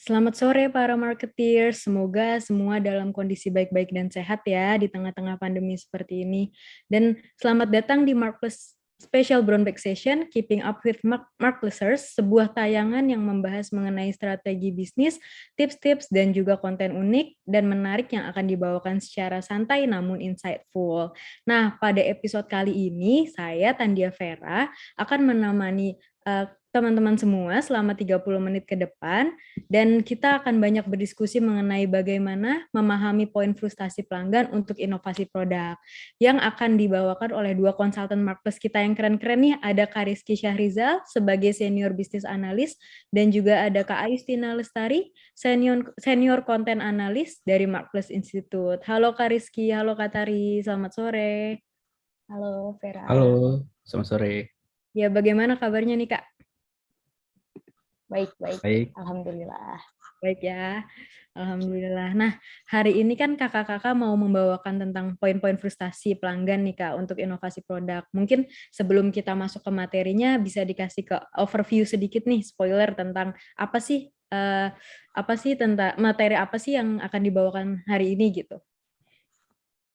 Selamat sore para marketeers, semoga semua dalam kondisi baik-baik dan sehat ya di tengah-tengah pandemi seperti ini. Dan selamat datang di Marketplace Special Brown Bag Session, Keeping Up with Marketplaces, sebuah tayangan yang membahas mengenai strategi bisnis, tips-tips, dan juga konten unik dan menarik yang akan dibawakan secara santai namun insightful. Nah, pada episode kali ini, saya Tandia Vera akan menemani teman-teman semua selama 30 menit ke depan dan kita akan banyak berdiskusi mengenai bagaimana memahami poin frustasi pelanggan untuk inovasi produk yang akan dibawakan oleh dua konsultan marketplace kita yang keren-keren nih. Ada Kak Rizky Syahrizal sebagai senior bisnis analis dan juga ada Kak Ayustina Lestari, senior konten analis dari Marketplace Institute. Halo Kak Rizky, halo Kak Tari, selamat sore. Halo Vera. Halo, selamat sore. Ya, bagaimana kabarnya nih Kak? Baik. Baik. Alhamdulillah. Baik ya, alhamdulillah. Nah, hari ini kan kakak-kakak mau membawakan tentang poin-poin frustasi pelanggan nih Kak untuk inovasi produk. Mungkin sebelum kita masuk ke materinya bisa dikasih ke overview sedikit nih, spoiler tentang apa sih tentang materi apa sih yang akan dibawakan hari ini gitu.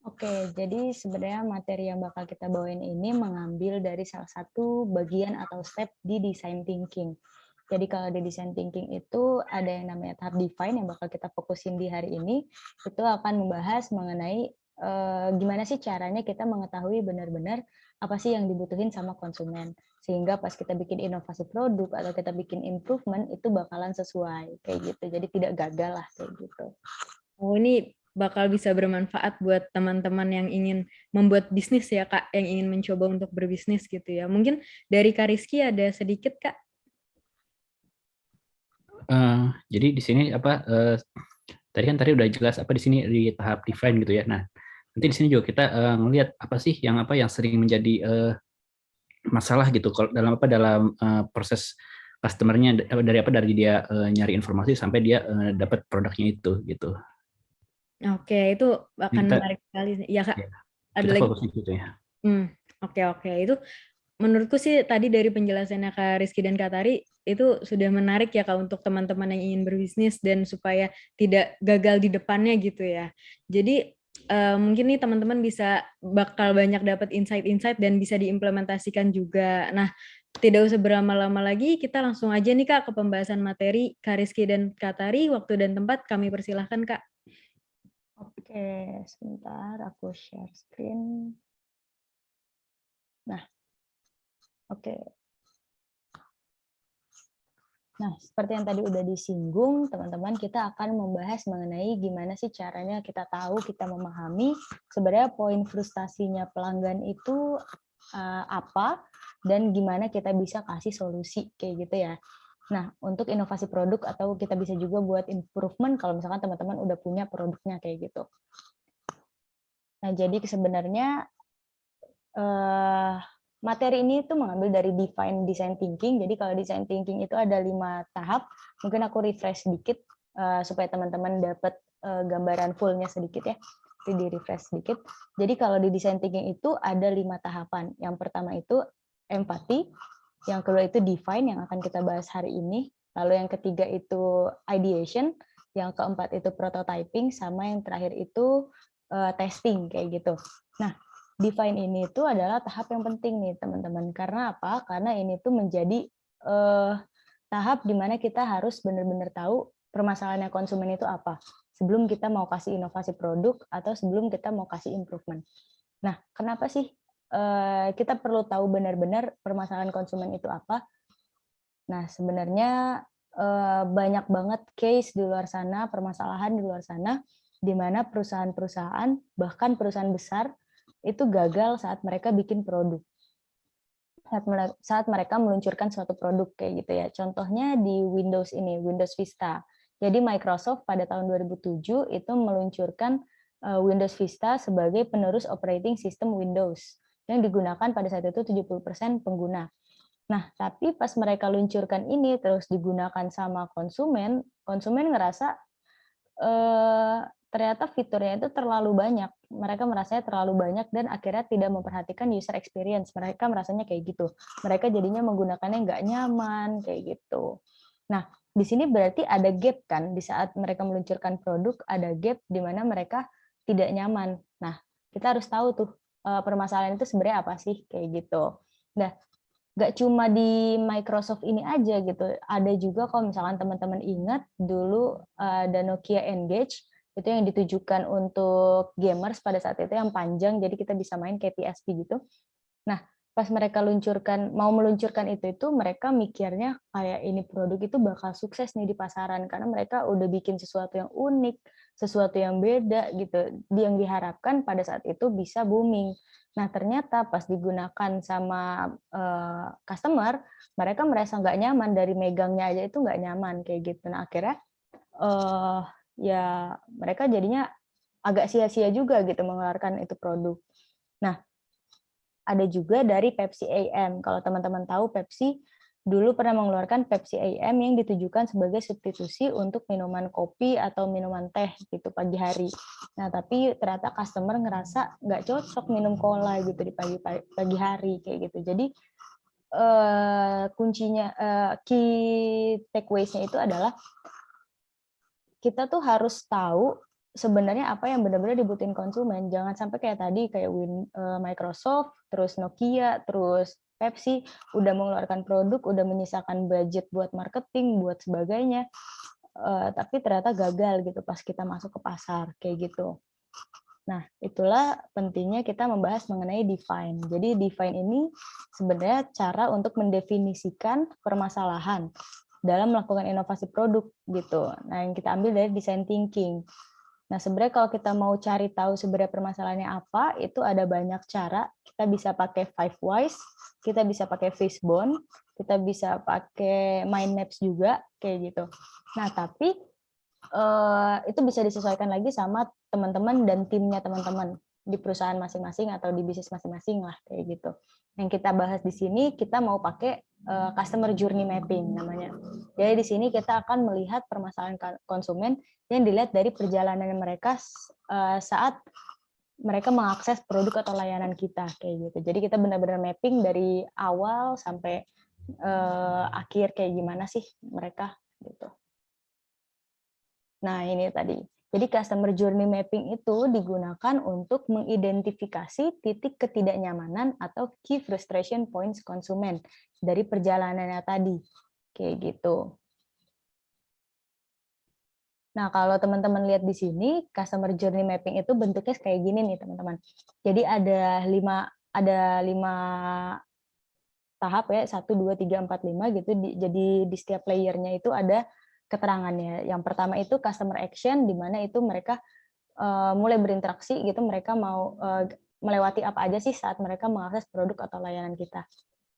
Oke, jadi sebenarnya materi yang bakal kita bawain ini mengambil dari salah satu bagian atau step di design thinking. Jadi kalau di design thinking itu ada yang namanya tahap define yang bakal kita fokusin di hari ini. Itu akan membahas mengenai gimana sih caranya kita mengetahui benar-benar apa sih yang dibutuhin sama konsumen. Sehingga pas kita bikin inovasi produk atau kita bikin improvement itu bakalan sesuai kayak gitu. Jadi tidak gagal lah kayak gitu. Oh, ini bakal bisa bermanfaat buat teman-teman yang ingin membuat bisnis ya Kak, yang ingin mencoba untuk berbisnis gitu ya. Mungkin dari Kak Rizky ada sedikit Kak. Jadi di sini tadi udah jelas apa di sini di tahap define gitu ya. Nah, nanti di sini juga kita ngelihat apa sih yang sering menjadi masalah gitu kalau dalam proses customernya dari dia nyari informasi sampai dia dapat produknya itu gitu. Oke, itu akan Jadi menarik sekali. Ya Kak, ya, ada kita lagi? fokus di situ ya. Oke. Itu menurutku sih tadi dari penjelasannya Kak Rizky dan Kak Tari, itu sudah menarik ya Kak untuk teman-teman yang ingin berbisnis dan supaya tidak gagal di depannya gitu ya. Jadi mungkin nih teman-teman bakal banyak dapat insight-insight dan bisa diimplementasikan juga. Nah, tidak usah berlama-lama lagi, kita langsung aja nih Kak ke pembahasan materi. Kak Rizky dan Kak Tari, waktu dan tempat kami persilahkan Kak. Oke, sebentar aku share screen. Nah, oke. Nah, seperti yang tadi udah disinggung, teman-teman, kita akan membahas mengenai gimana sih caranya kita tahu, kita memahami sebenarnya poin frustasinya pelanggan itu apa, dan gimana kita bisa kasih solusi, kayak gitu ya. Nah, untuk inovasi produk atau kita bisa juga buat improvement kalau misalkan teman-teman udah punya produknya kayak gitu. Nah, jadi sebenarnya materi ini tuh mengambil dari define design thinking. Jadi kalau design thinking itu ada 5 tahap. Mungkin aku refresh sedikit supaya teman-teman dapat gambaran fullnya sedikit ya. Itu di refresh sedikit. Jadi kalau di design thinking itu ada 5 tahapan. Yang pertama itu empathy, yang kedua itu define yang akan kita bahas hari ini. Lalu yang ketiga itu ideation, yang keempat itu prototyping, sama yang terakhir itu testing kayak gitu. Nah, define ini itu adalah tahap yang penting nih teman-teman. Karena apa? Karena ini tuh menjadi tahap di mana kita harus benar-benar tahu permasalahannya konsumen itu apa. Sebelum kita mau kasih inovasi produk atau sebelum kita mau kasih improvement. Nah, kenapa sih kita perlu tahu benar-benar permasalahan konsumen itu apa? Nah, sebenarnya banyak banget case di luar sana, permasalahan di luar sana, di mana perusahaan-perusahaan, bahkan perusahaan besar, itu gagal saat mereka bikin produk. Saat mereka meluncurkan suatu produk kayak gitu ya. Contohnya di Windows ini, Windows Vista. Jadi Microsoft pada tahun 2007 itu meluncurkan Windows Vista sebagai penerus operating system Windows yang digunakan pada saat itu 70% pengguna. Nah, tapi pas mereka luncurkan ini terus digunakan sama konsumen, konsumen ngerasa ternyata fiturnya itu terlalu banyak. Mereka merasanya terlalu banyak dan akhirnya tidak memperhatikan user experience. Mereka merasanya kayak gitu. Mereka jadinya menggunakannya nggak nyaman, kayak gitu. Nah, di sini berarti ada gap kan, di saat mereka meluncurkan produk ada gap di mana mereka tidak nyaman. Nah, kita harus tahu tuh permasalahan itu sebenarnya apa sih kayak gitu. Nah, nggak cuma di Microsoft ini aja gitu, ada juga kalau misalkan teman-teman ingat dulu ada Nokia Engage, itu yang ditujukan untuk gamers pada saat itu yang panjang, jadi kita bisa main kayak PSP gitu. Nah, pas mereka mau meluncurkan itu mereka mikirnya kayak ini produk itu bakal sukses nih di pasaran karena mereka udah bikin sesuatu yang unik, sesuatu yang beda gitu, yang diharapkan pada saat itu bisa booming. Nah, ternyata pas digunakan sama customer, mereka merasa nggak nyaman, dari megangnya aja itu nggak nyaman kayak gitu. Nah, akhirnya ya mereka jadinya agak sia-sia juga gitu mengeluarkan itu produk. Nah, ada juga dari Pepsi AM. Kalau teman-teman tahu, Pepsi dulu pernah mengeluarkan Pepsi AM yang ditujukan sebagai substitusi untuk minuman kopi atau minuman teh gitu pagi hari. Nah, tapi ternyata customer ngerasa nggak cocok minum cola gitu di pagi hari kayak gitu. Jadi kuncinya, key takeaways-nya itu adalah kita tuh harus tahu sebenarnya apa yang benar-benar dibutuhin konsumen. Jangan sampai kayak tadi, kayak Microsoft, terus Nokia, terus Pepsi, udah mengeluarkan produk, udah menyisakan budget buat marketing, buat sebagainya, tapi ternyata gagal gitu pas kita masuk ke pasar, kayak gitu. Nah, itulah pentingnya kita membahas mengenai define. Jadi define ini sebenarnya cara untuk mendefinisikan permasalahan dalam melakukan inovasi produk gitu. Nah, yang kita ambil dari design thinking. Nah, sebenarnya kalau kita mau cari tahu sebenarnya permasalahannya apa, itu ada banyak cara. Kita bisa pakai 5 whys, kita bisa pakai fishbone, kita bisa pakai mind maps juga kayak gitu. Nah, tapi itu bisa disesuaikan lagi sama teman-teman dan timnya teman-teman di perusahaan masing-masing atau di bisnis masing-masing lah kayak gitu. Yang kita bahas di sini kita mau pakai customer journey mapping namanya. Jadi di sini kita akan melihat permasalahan konsumen yang dilihat dari perjalanan mereka saat mereka mengakses produk atau layanan kita kayak gitu. Jadi kita benar-benar mapping dari awal sampai akhir kayak gimana sih mereka gitu. Nah, ini tadi. Jadi customer journey mapping itu digunakan untuk mengidentifikasi titik ketidaknyamanan atau key frustration points konsumen dari perjalanannya tadi. Kayak gitu. Nah, kalau teman-teman lihat di sini, customer journey mapping itu bentuknya kayak gini nih, teman-teman. Jadi ada 5 tahap ya, 1, 2, 3, 4, 5 gitu. Jadi di setiap layernya itu ada keterangannya. Yang pertama itu customer action, di mana itu mereka mulai berinteraksi gitu, mereka mau melewati apa aja sih saat mereka mengakses produk atau layanan kita.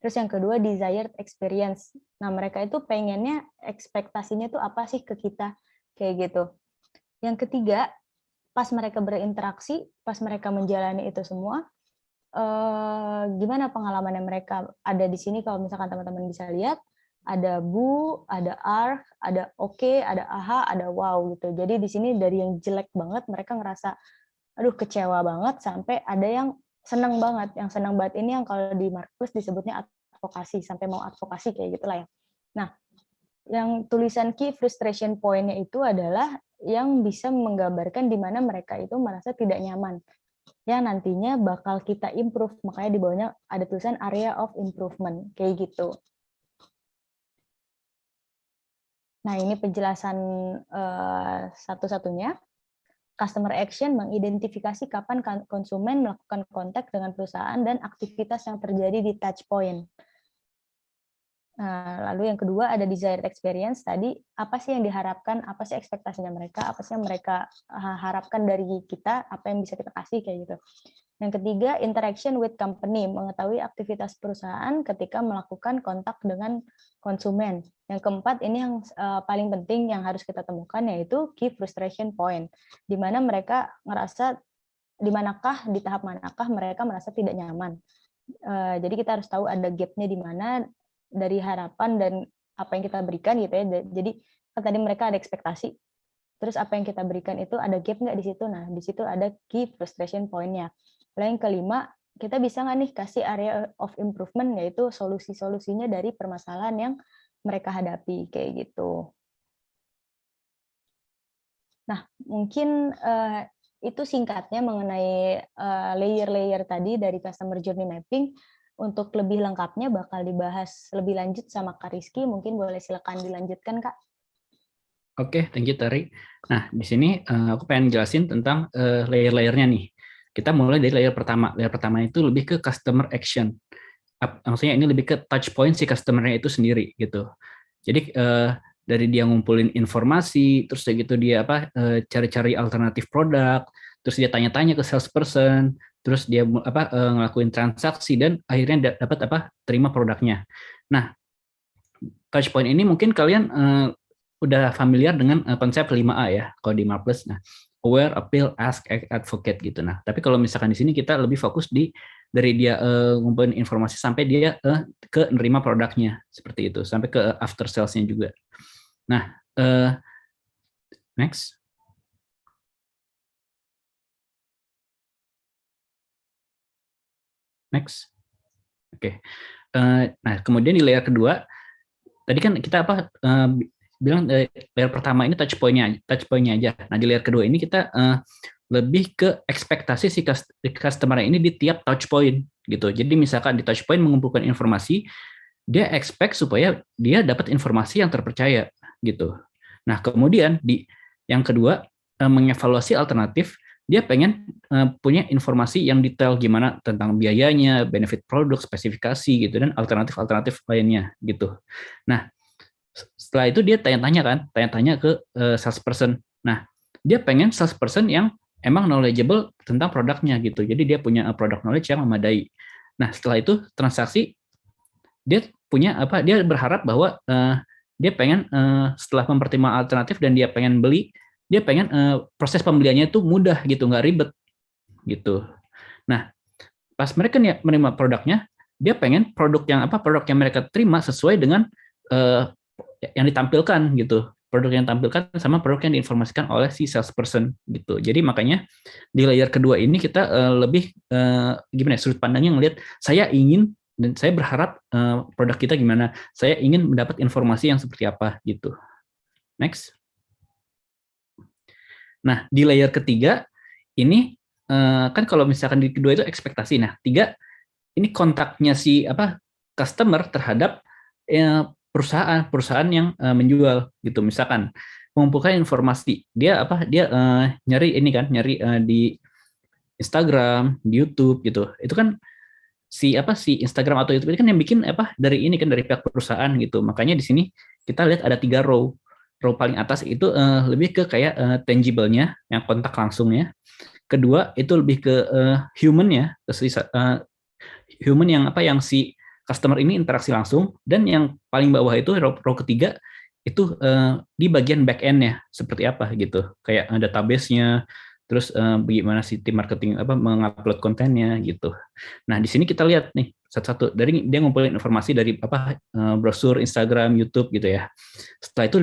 Terus yang kedua desired experience. Nah, mereka itu pengennya ekspektasinya tuh apa sih ke kita kayak gitu. Yang ketiga, pas mereka berinteraksi, pas mereka menjalani itu semua, gimana pengalamannya mereka. Ada di sini kalau misalkan teman-teman bisa lihat, ada bu, ada ar, ada oke, ada aha, ada wow gitu. Jadi di sini dari yang jelek banget mereka ngerasa aduh kecewa banget sampai ada yang senang banget. Yang senang banget ini yang kalau di marketplace disebutnya advokasi, sampai mau advokasi kayak gitulah ya. Nah, yang tulisan key frustration point-nya itu adalah yang bisa menggambarkan di mana mereka itu merasa tidak nyaman. Yang nantinya bakal kita improve, makanya di bawahnya ada tulisan area of improvement, kayak gitu. Nah, ini penjelasan satu-satunya. Customer action mengidentifikasi kapan konsumen melakukan kontak dengan perusahaan dan aktivitas yang terjadi di touch point. Nah, lalu yang kedua ada desired experience. Tadi apa sih yang diharapkan, apa sih ekspektasinya mereka, apa sih yang mereka harapkan dari kita, apa yang bisa kita kasih kayak gitu. Yang ketiga, interaction with company, mengetahui aktivitas perusahaan ketika melakukan kontak dengan konsumen. Yang keempat, ini yang paling penting yang harus kita temukan, yaitu key frustration point, di mana mereka ngerasa di manakah, di tahap manakah mereka merasa tidak nyaman. Jadi kita harus tahu ada gap-nya di mana dari harapan dan apa yang kita berikan gitu ya. Jadi kan tadi mereka ada ekspektasi, terus apa yang kita berikan itu ada gap nggak di situ? Nah, di situ ada key frustration point-nya. Lalu yang kelima, kita bisa nggak nih kasih area of improvement, yaitu solusi-solusinya dari permasalahan yang mereka hadapi, kayak gitu. Nah, mungkin itu singkatnya mengenai layer-layer tadi dari customer journey mapping. Untuk lebih lengkapnya bakal dibahas lebih lanjut sama Kak Rizky. Mungkin boleh silakan dilanjutkan, Kak. Oke, thank you Tari. Nah, di sini aku pengen jelasin tentang layer-layernya nih. Kita mulai dari layer pertama. Layer pertama itu lebih ke customer action. Maksudnya ini lebih ke touch point si customer-nya itu sendiri gitu. Jadi dari dia ngumpulin informasi, terus gitu dia cari-cari alternatif produk, terus dia tanya-tanya ke salesperson, terus dia ngelakuin transaksi dan akhirnya dapat terima produknya. Nah, touch point ini mungkin kalian udah familiar dengan konsep 5A ya kalau di Marketplace. Nah, aware, appeal, ask, advocate gitu. Nah, tapi kalau misalkan di sini kita lebih fokus dari dia ngumpulin informasi sampai dia ke nerima produknya seperti itu, sampai ke after sales-nya juga. Nah, next. Next. Oke. Nah, kemudian di layer kedua, tadi kan kita bilang layer pertama ini touch point-nya aja. Nah, di layer kedua ini kita lebih ke ekspektasi si customer ini di tiap touch point gitu. Jadi misalkan di touch point mengumpulkan informasi, dia expect supaya dia dapat informasi yang terpercaya gitu. Nah, kemudian di yang kedua mengevaluasi alternatif, dia pengen punya informasi yang detail gimana tentang biayanya, benefit produk, spesifikasi gitu dan alternatif lainnya gitu. Nah, setelah itu dia tanya-tanya ke salesperson. Nah, dia pengen salesperson yang emang knowledgeable tentang produknya gitu. Jadi dia punya product knowledge yang memadai. Nah, setelah itu transaksi dia dia berharap bahwa dia pengen setelah mempertimbangkan alternatif dan dia pengen beli, dia pengen proses pembeliannya itu mudah gitu, nggak ribet gitu. Nah, pas mereka menerima produknya, dia pengen produk yang mereka terima sesuai dengan yang ditampilkan gitu, produk yang ditampilkan sama produk yang diinformasikan oleh si salesperson gitu. Jadi makanya di layer kedua ini kita lebih sudut pandangnya ngelihat saya ingin dan saya berharap produk kita gimana, saya ingin mendapat informasi yang seperti apa gitu. Next. Nah, di layer ketiga ini kan kalau misalkan di kedua itu ekspektasi. Nah, tiga ini kontaknya si customer terhadap perusahaan yang menjual gitu. Misalkan mengumpulkan informasi, dia nyari di Instagram, di YouTube gitu. Itu kan si Instagram atau YouTube ini kan yang bikin dari pihak perusahaan gitu. Makanya di sini kita lihat ada 3 row. Row paling atas itu lebih ke kayak tangible-nya, yang kontak langsungnya. Kedua itu lebih ke human-nya, human yang si customer ini interaksi langsung, dan yang paling bawah itu row ketiga itu di bagian back end-nya seperti apa gitu, kayak database-nya, terus bagaimana si tim marketing mengupload kontennya gitu. Nah, di sini kita lihat nih satu-satu, dari dia ngumpulin informasi dari brosur Instagram, YouTube gitu ya. Setelah itu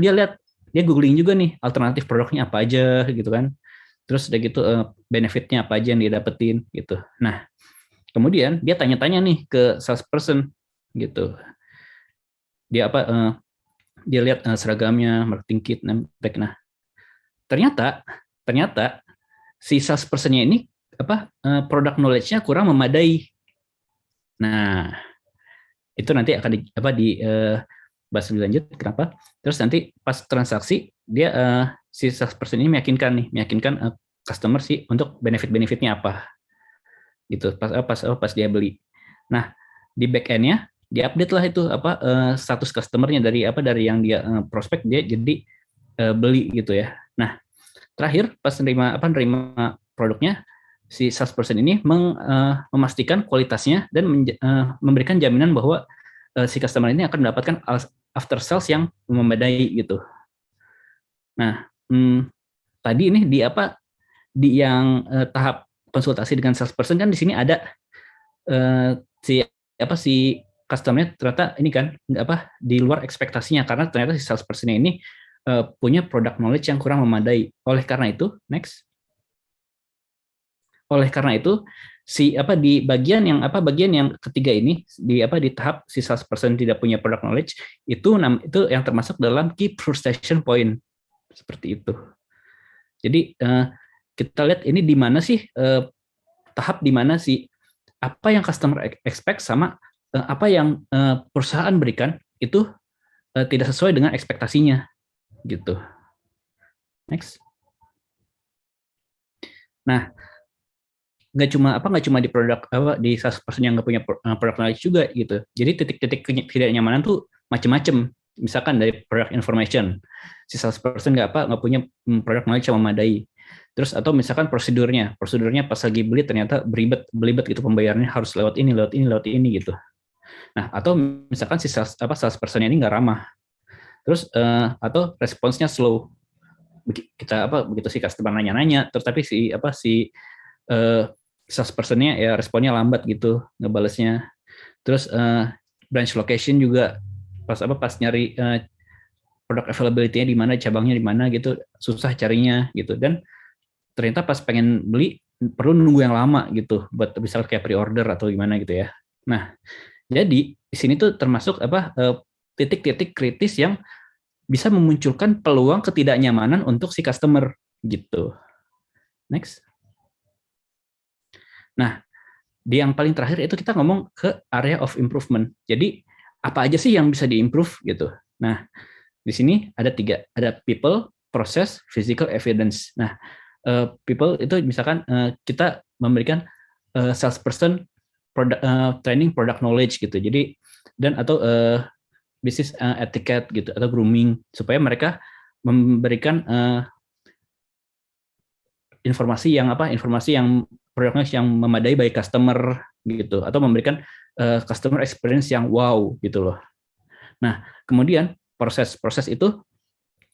dia googling juga nih alternatif produknya apa aja gitu kan. Terus udah gitu benefitnya apa aja yang dia dapetin gitu. Nah, kemudian dia tanya-tanya nih ke salesperson gitu. Dia dia lihat seragamnya, marketing kit, nah ternyata si salesperson-nya ini product knowledge-nya kurang memadai. Nah, itu nanti akan bahas lebih lanjut kenapa. Terus nanti pas transaksi dia si salesperson ini meyakinkan customer sih untuk benefit-benefitnya apa gitu pas dia beli. Nah, di back end-nya diupdate lah itu status customer-nya dari yang dia prospek dia jadi beli gitu ya. Nah, terakhir pas nerima produknya, si salesperson ini memastikan kualitasnya dan memberikan jaminan bahwa si customer ini akan mendapatkan after sales yang memadai gitu. Nah, tadi ini di yang tahap konsultasi dengan salesperson kan di sini ada si customer ternyata ini kan di luar ekspektasinya, karena ternyata si salesperson ini punya product knowledge yang kurang memadai. Oleh karena itu, di bagian yang ketiga ini di tahap si salesperson tidak punya product knowledge, itu yang termasuk dalam key frustration point seperti itu. Jadi kita lihat ini di mana sih tahap di mana sih apa yang customer expect sama apa yang perusahaan berikan itu tidak sesuai dengan ekspektasinya gitu. Next. Nah, nggak cuma di produk di salesperson yang nggak punya product knowledge juga gitu. Jadi titik-titik ketidaknyamanan tuh macam-macam. Misalkan dari product information, si salesperson nggak punya product knowledge yang memadai. Terus atau misalkan prosedurnya pas lagi beli ternyata belibet gitu, pembayarannya harus lewat ini gitu. Nah, atau misalkan si salesperson ini nggak ramah. Terus atau responsnya slow. Kita begitu si customer nanya-nanya, terus tapi si salesperson-nya ya responnya lambat gitu ngebalesnya. Terus branch location juga pas nyari product availability-nya di mana, cabangnya di mana gitu, susah carinya gitu. Dan ternyata pas pengen beli perlu nunggu yang lama gitu buat bisa kayak pre-order atau gimana gitu ya. Nah, jadi di sini tuh termasuk titik-titik kritis yang bisa memunculkan peluang ketidaknyamanan untuk si customer gitu. Next. Nah, di yang paling terakhir itu kita ngomong ke area of improvement. Jadi apa aja sih yang bisa diimprove gitu. Nah, di sini ada 3, ada people, process, physical evidence. Nah, people itu misalkan kita memberikan salesperson training product knowledge gitu. Jadi dan atau business etiquette gitu atau grooming supaya mereka memberikan informasi yang produk yang memadai bagi customer gitu atau memberikan customer experience yang wow gitu loh. Nah, kemudian proses itu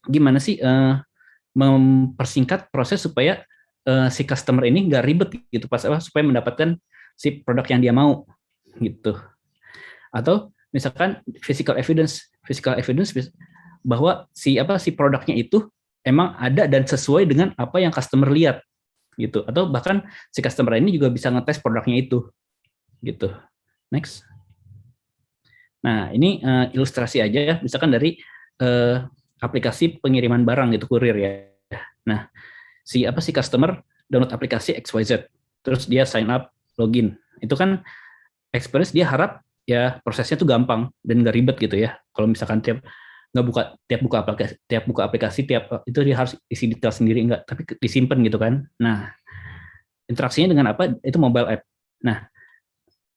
gimana sih mempersingkat proses supaya si customer ini nggak ribet gitu supaya mendapatkan si produk yang dia mau gitu. Atau misalkan physical evidence bahwa si produknya itu emang ada dan sesuai dengan apa yang customer lihat gitu. Atau bahkan si customer ini juga bisa ngetes produknya itu gitu. Next. Nah, ini ilustrasi aja ya, misalkan dari aplikasi pengiriman barang gitu, kurir ya. Nah, si customer download aplikasi XYZ, terus dia sign up, login. Itu kan experience dia harap ya prosesnya tuh gampang dan nggak ribet gitu ya. Kalau misalkan tiap buka aplikasi itu dia harus isi detail sendiri, enggak, tapi disimpan gitu kan. Nah, interaksinya dengan apa? Itu mobile app. Nah,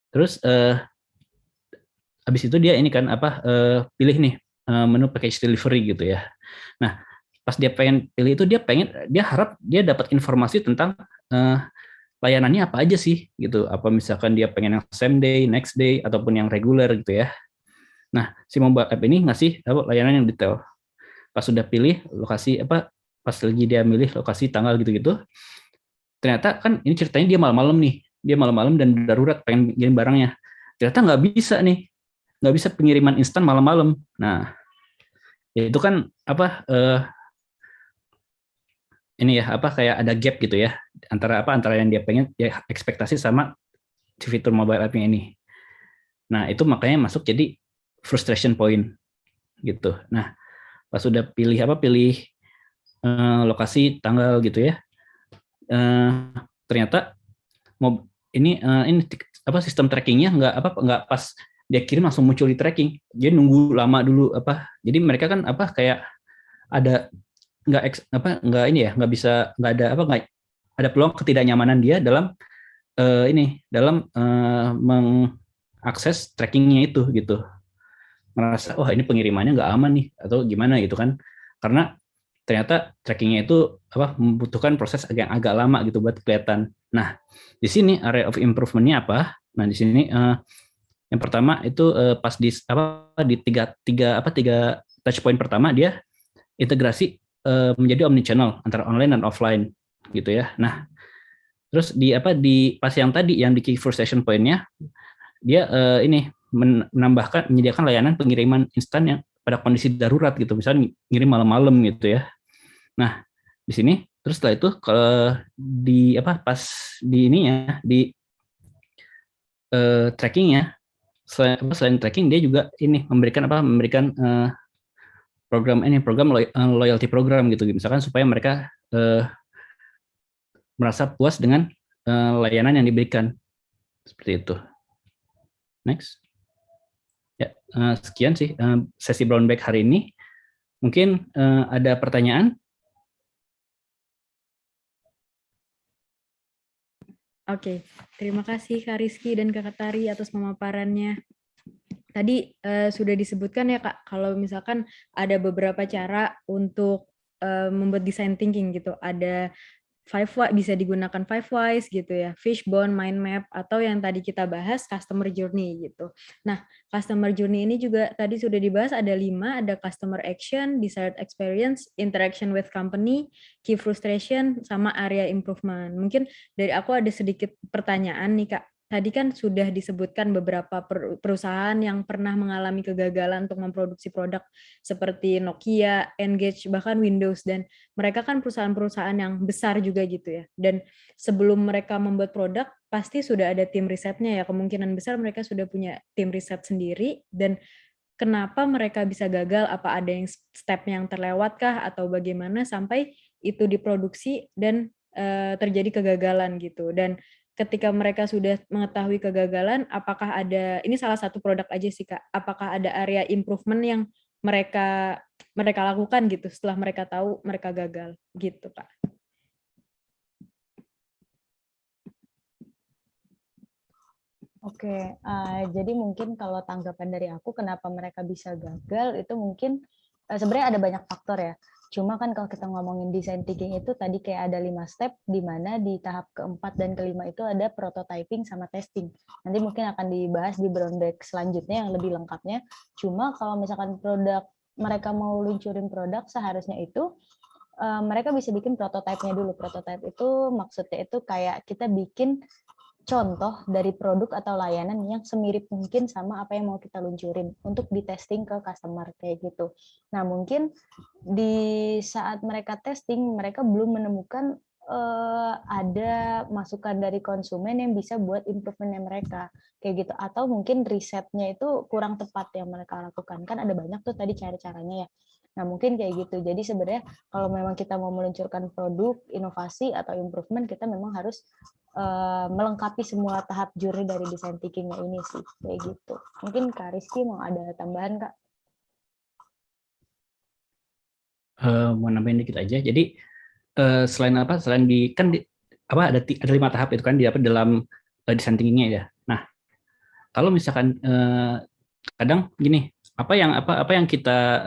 terus habis itu dia ini kan pilih nih menu package delivery gitu ya. Nah, pas dia pengen pilih itu dia harap dia dapat informasi tentang layanannya apa aja sih gitu. Apa misalkan dia pengen yang same day, next day ataupun yang reguler gitu ya. Nah, si mobile app ini ngasih layanan yang detail. Pas sudah pilih lokasi pas lagi dia milih lokasi tanggal gitu-gitu. Ternyata kan ini ceritanya dia malam-malam nih. Dia malam-malam dan darurat pengen ngirim barangnya. Ternyata nggak bisa nih. Nggak bisa pengiriman instan malam-malam. Nah, ya itu kan ini ya kayak ada gap gitu ya antara yang dia pengen ya ekspektasi sama si fitur mobile app-nya ini. Nah, itu makanya masuk jadi frustration point gitu. Nah, pas sudah pilih lokasi tanggal gitu ya. Ternyata ini sistem trackingnya nggak pas dia kirim langsung muncul di tracking. Dia nunggu lama dulu Jadi mereka kan kayak ada nggak ada peluang ketidaknyamanan dia dalam mengakses trackingnya itu gitu. Merasa ini pengirimannya nggak aman nih atau gimana gitu kan, karena ternyata trackingnya itu membutuhkan proses yang agak lama gitu buat kelihatan. Nah, di sini area of improvement-nya apa? Nah, di sini yang pertama itu pas di tiga touch point pertama dia integrasi menjadi omnichannel antara online dan offline gitu ya. Nah, terus di pas yang tadi yang di key frustration point-nya dia menyediakan layanan pengiriman instan yang pada kondisi darurat gitu, misalnya ngirim malam-malam gitu ya. Nah, di sini terus setelah itu kalau di pas di ininya di trackingnya selain tracking dia juga ini memberikan program loyalty program gitu, misalkan supaya mereka merasa puas dengan layanan yang diberikan. Seperti itu. Next. Ya, sekian sih sesi brown bag hari ini. Mungkin ada pertanyaan? Oke, terima kasih Kak Rizky dan Kak Tari atas pemaparannya. Tadi sudah disebutkan ya Kak, kalau misalkan ada beberapa cara untuk membuat design thinking gitu. Ada bisa digunakan 5 whys gitu ya, fishbone, mind map, atau yang tadi kita bahas customer journey gitu. Nah, customer journey ini juga tadi sudah dibahas ada 5, ada customer action, desired experience, interaction with company, key frustration, sama area improvement. Mungkin dari aku ada sedikit pertanyaan nih Kak. Tadi kan sudah disebutkan beberapa perusahaan yang pernah mengalami kegagalan untuk memproduksi produk seperti Nokia, Engage, bahkan Windows, dan mereka kan perusahaan-perusahaan yang besar juga gitu ya. Dan sebelum mereka membuat produk, pasti sudah ada tim risetnya ya. Kemungkinan besar mereka sudah punya tim riset sendiri. Dan kenapa mereka bisa gagal? Apa ada yang step yang terlewatkah? Atau bagaimana sampai itu diproduksi dan terjadi kegagalan gitu. Dan ketika mereka sudah mengetahui kegagalan, apakah ada, ini salah satu produk aja sih Kak, apakah ada area improvement yang mereka lakukan gitu setelah mereka tahu mereka gagal gitu Kak. Oke, jadi mungkin kalau tanggapan dari aku kenapa mereka bisa gagal itu mungkin sebenarnya ada banyak faktor ya. Cuma kan kalau kita ngomongin design thinking itu tadi kayak ada 5 step di mana di tahap keempat dan kelima itu ada prototyping sama testing. Nanti mungkin akan dibahas di brown bag selanjutnya yang lebih lengkapnya. Cuma kalau misalkan mereka mau luncurin produk seharusnya itu mereka bisa bikin prototipenya dulu. Prototype itu maksudnya itu kayak kita bikin contoh dari produk atau layanan yang semirip mungkin sama apa yang mau kita luncurin untuk di-testing ke customer kayak gitu. Nah, mungkin di saat mereka testing, mereka belum menemukan ada masukan dari konsumen yang bisa buat improvementnya mereka kayak gitu, atau mungkin risetnya itu kurang tepat yang mereka lakukan. Kan ada banyak tuh tadi cara-caranya ya. Nah, mungkin kayak gitu. Jadi sebenarnya kalau memang kita mau meluncurkan produk, inovasi atau improvement, kita memang harus melengkapi semua tahap juri dari design thinking-nya ini sih, kayak gitu. Mungkin Kak Rizky mau ada tambahan, Kak? Mau nambahin dikit aja. Jadi selain apa? Selain ada 5 tahap itu kan di apa dalam design thinking-nya ya. Nah, kalau misalkan kadang gini, apa yang kita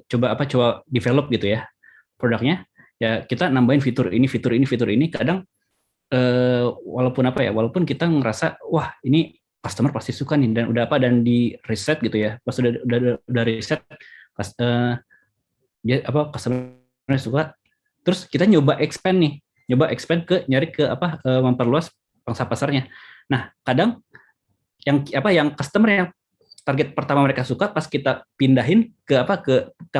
coba develop gitu ya produknya, ya kita nambahin fitur ini, kadang walaupun kita ngerasa wah ini customer pasti suka nih, dan dan di riset gitu ya, pas udah riset pas dia customer suka, terus kita nyoba expand nyari ke memperluas pangsa pasarnya. Nah, kadang yang customer yang target pertama mereka suka, pas kita pindahin ke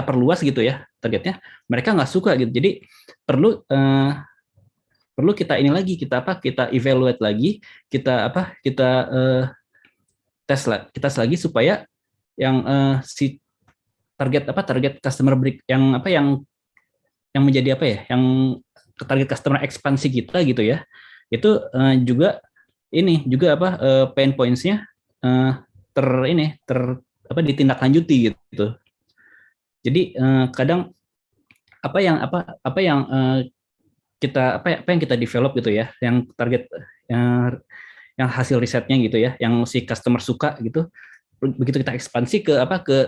perluas gitu ya targetnya, mereka nggak suka gitu. Jadi perlu kita evaluate lagi, kita tes lagi supaya yang si target customer break yang menjadi yang target customer ekspansi kita gitu ya, itu juga pain points-nya uh, ditindaklanjuti gitu. Jadi kadang apa yang kita develop gitu ya, yang target yang hasil risetnya gitu ya, yang si customer suka gitu, begitu kita ekspansi ke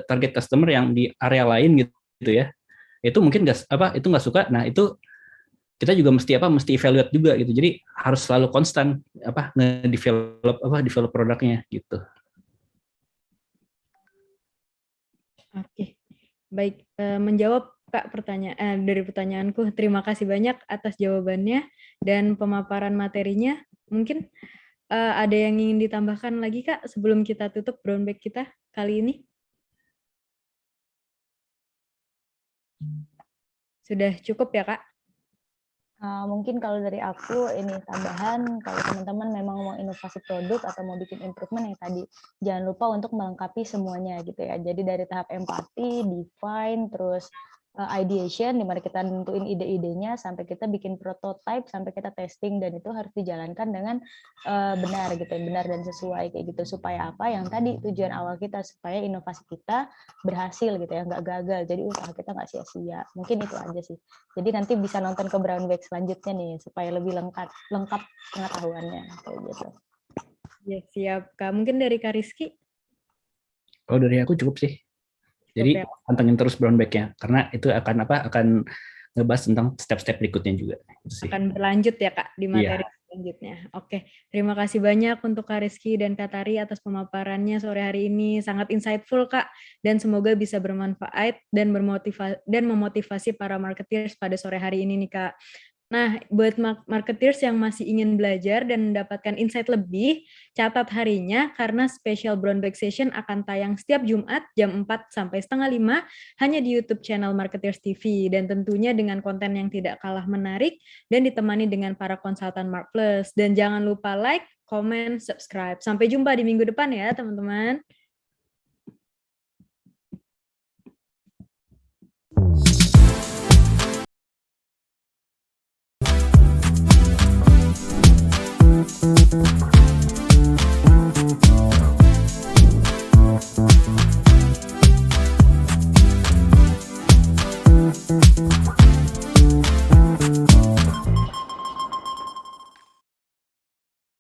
target customer yang di area lain gitu ya, itu mungkin itu nggak suka. Nah, itu kita juga mesti evaluate juga gitu. Jadi harus selalu konstan develop produknya gitu. Oke, baik. Menjawab Kak dari pertanyaanku, terima kasih banyak atas jawabannya dan pemaparan materinya. Mungkin ada yang ingin ditambahkan lagi Kak sebelum kita tutup brown bag kita kali ini? Sudah cukup ya Kak? Mungkin kalau dari aku ini tambahan, kalau teman-teman memang mau inovasi produk atau mau bikin improvement yang tadi, jangan lupa untuk melengkapi semuanya gitu ya. Jadi dari tahap empati, define, terus ideation, di mana kita nentuin ide-idenya sampai kita bikin prototype, sampai kita testing, dan itu harus dijalankan dengan benar gitu, benar dan sesuai kayak gitu. Supaya apa? Yang tadi tujuan awal kita, supaya inovasi kita berhasil gitu ya, nggak gagal. Jadi usaha kita nggak sia-sia. Mungkin itu aja sih. Jadi nanti bisa nonton ke Brown Bag selanjutnya nih, supaya lebih lengkap pengetahuannya kayak gitu. Ya, siap, Kak. Mungkin dari Kak Rizky? Kalau dari aku cukup sih. Jadi pantengin terus brown bag-nya, karena itu akan ngebahas tentang step-step berikutnya juga. Akan berlanjut ya Kak di materi selanjutnya. Oke, terima kasih banyak untuk Kak Rizky dan Kak Tari atas pemaparannya sore hari ini. Sangat insightful Kak, dan semoga bisa bermanfaat dan memotivasi para marketeers pada sore hari ini nih Kak. Nah, buat marketeers yang masih ingin belajar dan mendapatkan insight lebih, catat harinya karena special Brown Bag Session akan tayang setiap Jumat jam 4 sampai setengah 5 hanya di YouTube channel Marketeers TV, dan tentunya dengan konten yang tidak kalah menarik dan ditemani dengan para konsultan Mark Plus. Dan jangan lupa like, comment, subscribe. Sampai jumpa di minggu depan ya teman-teman.